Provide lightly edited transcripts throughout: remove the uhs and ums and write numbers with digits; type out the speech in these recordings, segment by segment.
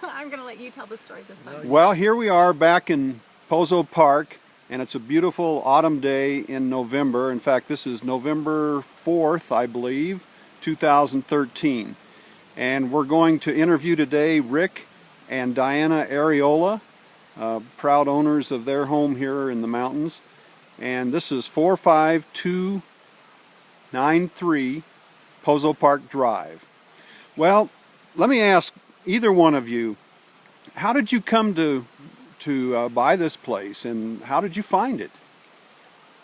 I'm going to let you tell the story this time. Well, here we are back in Pozo Park, and it's a beautiful autumn day in November. In fact, this is November 4th, I believe, 2013. And we're going to interview today Rick and Diana Arriola, proud owners of their home here in the mountains. And this is 45293 Pozo Park Drive. Well, let me ask either one of you, how did you come to buy this place, and how did you find it?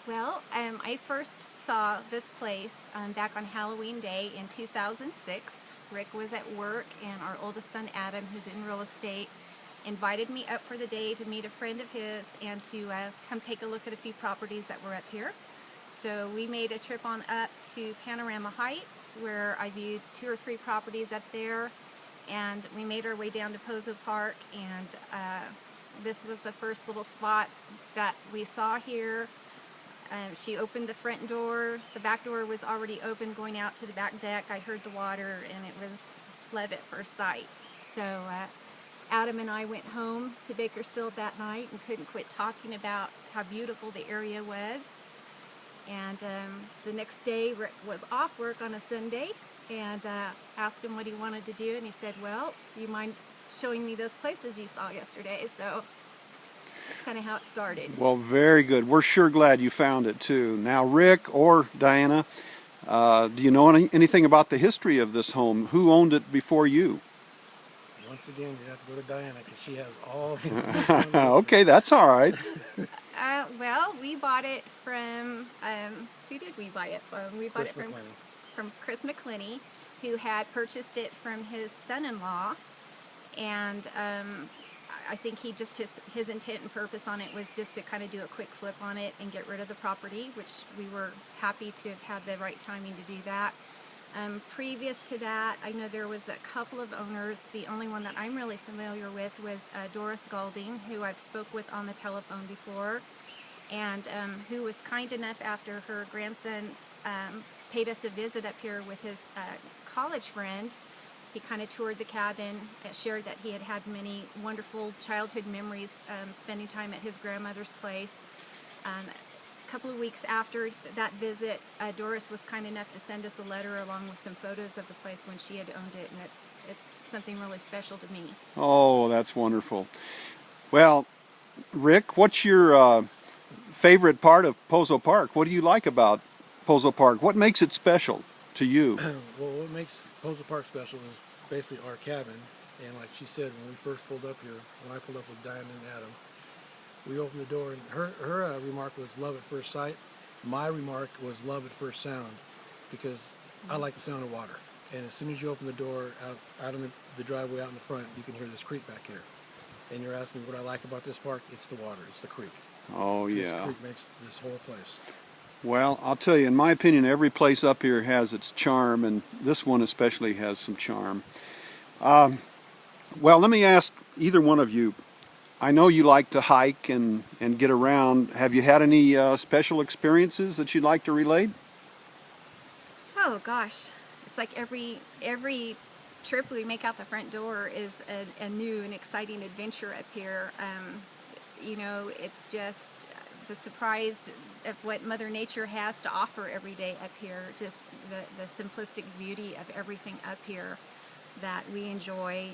Well, I first saw this place back on Halloween Day in 2006. Rick was at work, and our oldest son, Adam, who's in real estate, invited me up for the day to meet a friend of his and to come take a look at a few properties that were up here. So we made a trip on up to Panorama Heights, where I viewed 2 or 3 properties up there, and we made our way down to Pozo Park, and this was the first little spot that we saw here. She opened the front door. The back door was already open going out to the back deck. I heard the water, and it was love at first sight. So Adam and I went home to Bakersfield that night and couldn't quit talking about how beautiful the area was. And the next day, Rick was off work on a Sunday, and asked him what he wanted to do, and he said, well, you mind showing me those places you saw yesterday? So that's kind of how it started. Well, very good. We're sure glad you found it too. Now, Rick or Diana, do you know anything about the history of this home? Who owned it before you? Once again, you have to go to Diana because she has all the information. Okay, that's all right. Well, we bought it from, who did we buy it from? We bought Chris it from Chris McClinney, who had purchased it from his son-in-law, and I think he just, his intent and purpose on it was just to kind of do a quick flip on it and get rid of the property, which we were happy to have had the right timing to do that. Previous to that, I know there was a couple of owners. The only one that I'm really familiar with was Doris Galding, who I've spoke with on the telephone before, and who was kind enough, after her grandson paid us a visit up here with his college friend. He kind of toured the cabin, shared that he had had many wonderful childhood memories spending time at his grandmother's place. A couple of weeks after that visit, Doris was kind enough to send us a letter along with some photos of the place when she had owned it, and it's something really special to me. Oh, that's wonderful. Well, Rick, what's your favorite part of Pozo Park? What do you like about Pozo Park? What makes it special to you? Well, what makes Pozo Park special is basically our cabin. And like she said, when we first pulled up here, when I pulled up with Diana and Adam, we opened the door, and her remark was love at first sight. My remark was love at first sound, because I like the sound of water. And as soon as you open the door out in the driveway out in the front, you can hear this creek back here. And you're asking me what I like about this park? It's the water. It's the creek. Oh, yeah. This creek makes this whole place. Well, I'll tell you, in my opinion, every place up here has its charm, and this one especially has some charm. Well, let me ask either one of you, I know you like to hike and get around. Have you had any special experiences that you'd like to relate? Oh gosh, it's like every trip we make out the front door is a new and exciting adventure up here. You know, it's just the surprise of what Mother Nature has to offer every day up here. Just the simplistic beauty of everything up here that we enjoy.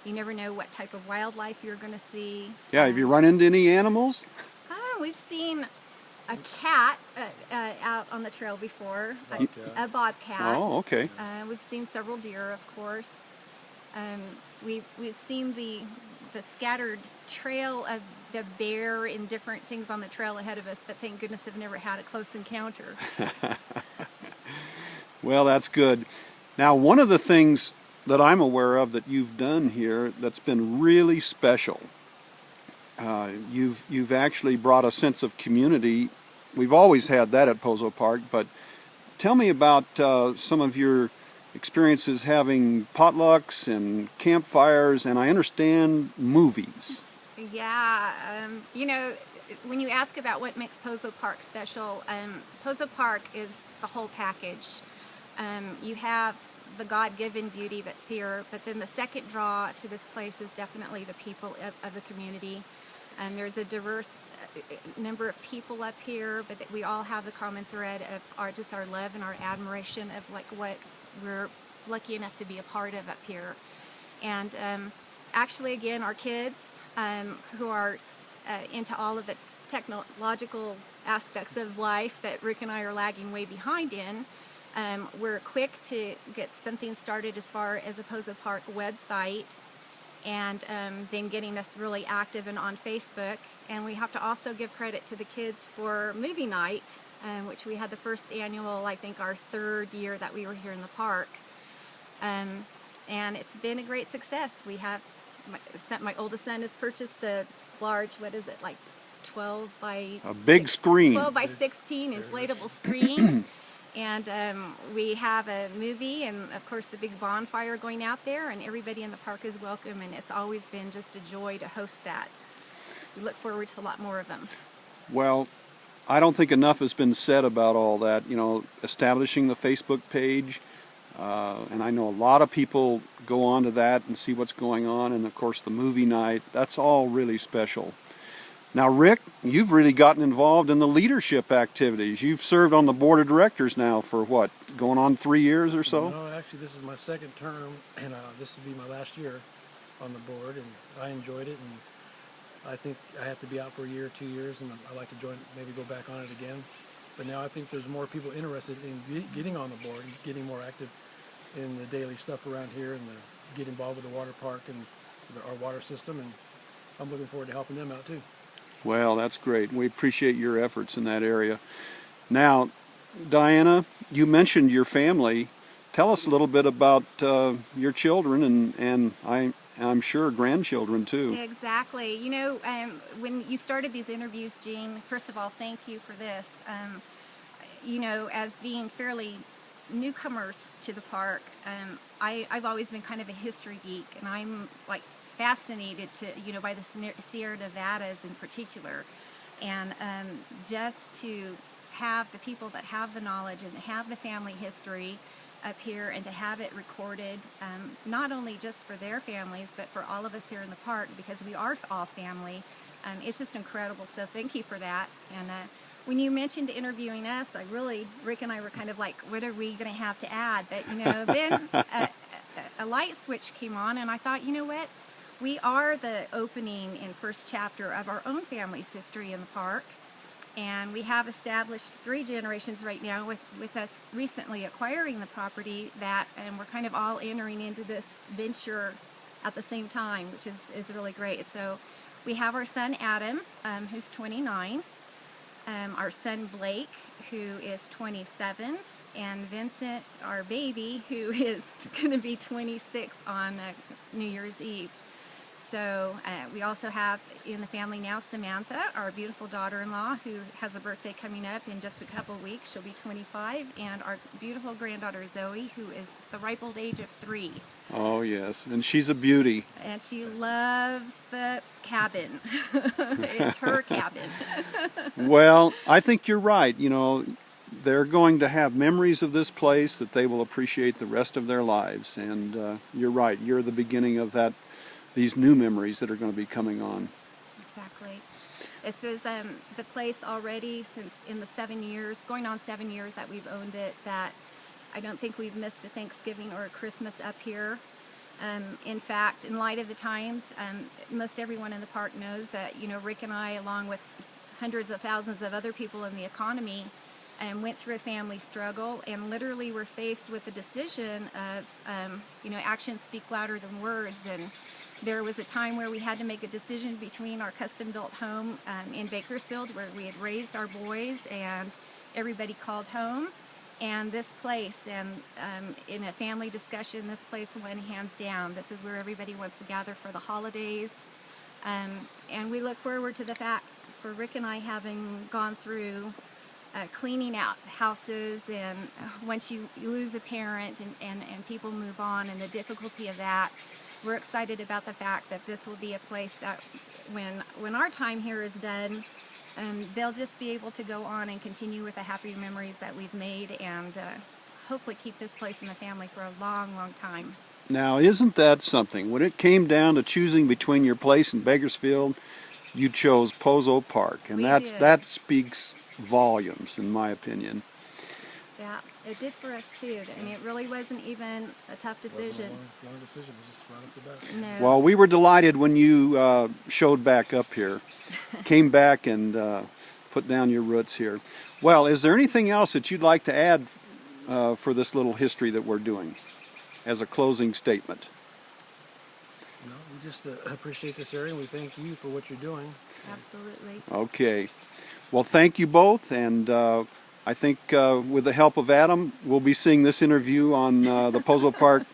You never know what type of wildlife you're going to see. Yeah, have you run into any animals? We've seen a cat out on the trail before, a bobcat. Oh, okay. We've seen several deer, of course. We've seen the scattered trail of the bear and different things on the trail ahead of us, but thank goodness I've never had a close encounter. Well, that's good. Now, one of the things that I'm aware of that you've done here that's been really special, you've actually brought a sense of community. We've always had that at Pozo Park, but tell me about some of your experiences having potlucks and campfires, and I understand movies. Yeah, you know, when you ask about what makes Pozo Park special, Pozo Park is the whole package. You have the God-given beauty that's here. But then the second draw to this place is definitely the people of the community. And there's a diverse number of people up here, but we all have the common thread of our love and our admiration of like what we're lucky enough to be a part of up here. And actually, again, our kids who are into all of the technological aspects of life that Rick and I are lagging way behind in, we're quick to get something started as far as a Pozo Park website, and then getting us really active and on Facebook. And we have to also give credit to the kids for movie night, which we had the first annual, I think our third year that we were here in the park. And it's been a great success. We have, my oldest son has purchased a large, what is it, like 12 by... A big screen. 12 by 16 inflatable screen. And we have a movie and, of course, the big bonfire going out there, and everybody in the park is welcome, and it's always been just a joy to host that. We look forward to a lot more of them. Well, I don't think enough has been said about all that. You know, establishing the Facebook page, and I know a lot of people go on to that and see what's going on, and, of course, the movie night. That's all really special. Now, Rick, you've really gotten involved in the leadership activities. You've served on the board of directors now for what, going on 3 years or so? No, actually, this is my second term, and this will be my last year on the board, and I enjoyed it, and I think I have to be out for a year, 2 years, and I'd like to join, maybe go back on it again. But now I think there's more people interested in getting on the board and getting more active in the daily stuff around here, and get involved with the water park and our water system, and I'm looking forward to helping them out too. Well, that's great. We appreciate your efforts in that area. Now, Diana, you mentioned your family. Tell us a little bit about your children and I'm sure grandchildren too. Exactly. You know, when you started these interviews, Jean, first of all, thank you for this. You know, as being fairly newcomers to the park, I've always been kind of a history geek, and I'm like fascinated by the Sierra Nevadas in particular, and just to have the people that have the knowledge and have the family history up here, and to have it recorded, not only just for their families but for all of us here in the park, because we are all family. It's just incredible, so thank you for that. And when you mentioned interviewing us, Rick and I were kind of like, what are we going to have to add? But then a light switch came on, and I thought, you know what? We are the opening and first chapter of our own family's history in the park, and we have established 3 generations right now with us recently acquiring the property, and we're kind of all entering into this venture at the same time, which is really great. So we have our son Adam, who's 29, our son Blake, who is 27, and Vincent, our baby, who is going to be 26 on New Year's Eve. So we also have in the family now Samantha, our beautiful daughter-in-law, who has a birthday coming up in just a couple of weeks. She'll be 25. And our beautiful granddaughter Zoe, who is the ripe old age of 3. Oh, yes. And she's a beauty. And she loves the cabin. It's her cabin. Well, I think you're right. You know, they're going to have memories of this place that they will appreciate the rest of their lives. And you're right. You're the beginning of these new memories that are going to be coming on. Exactly. This is the place already since in the 7 years, going on 7 years that we've owned it, that I don't think we've missed a Thanksgiving or a Christmas up here. In fact, in light of the times, most everyone in the park knows that, Rick and I, along with hundreds of thousands of other people in the economy, went through a family struggle, and literally were faced with the decision of, actions speak louder than words. And there was a time where we had to make a decision between our custom-built home in Bakersfield, where we had raised our boys and everybody called home, and this place. And in a family discussion, this place went hands down. This is where everybody wants to gather for the holidays. And we look forward to the fact, for Rick and I, having gone through cleaning out houses, and once you lose a parent and people move on, and the difficulty of that, we're excited about the fact that this will be a place that when our time here is done, they'll just be able to go on and continue with the happy memories that we've made, and hopefully keep this place in the family for a long, long time. Now, isn't that something? When it came down to choosing between your place and Bakersfield, you chose Pozo Park, and We did. that speaks volumes, in my opinion. Yeah, it did for us too. And it really wasn't even a tough It wasn't decision. a long decision. It was just right up the bat. No. Well, we were delighted when you showed back up here, came back and put down your roots here. Well, is there anything else that you'd like to add for this little history that we're doing as a closing statement? No, we just appreciate this area, and we thank you for what you're doing. Absolutely. Okay. Well, thank you both, and I think with the help of Adam, we'll be seeing this interview on the Pozo Park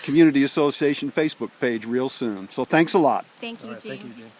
Community Association Facebook page real soon. So thanks a lot. Thank you, All right, Gene. thank you, Gene.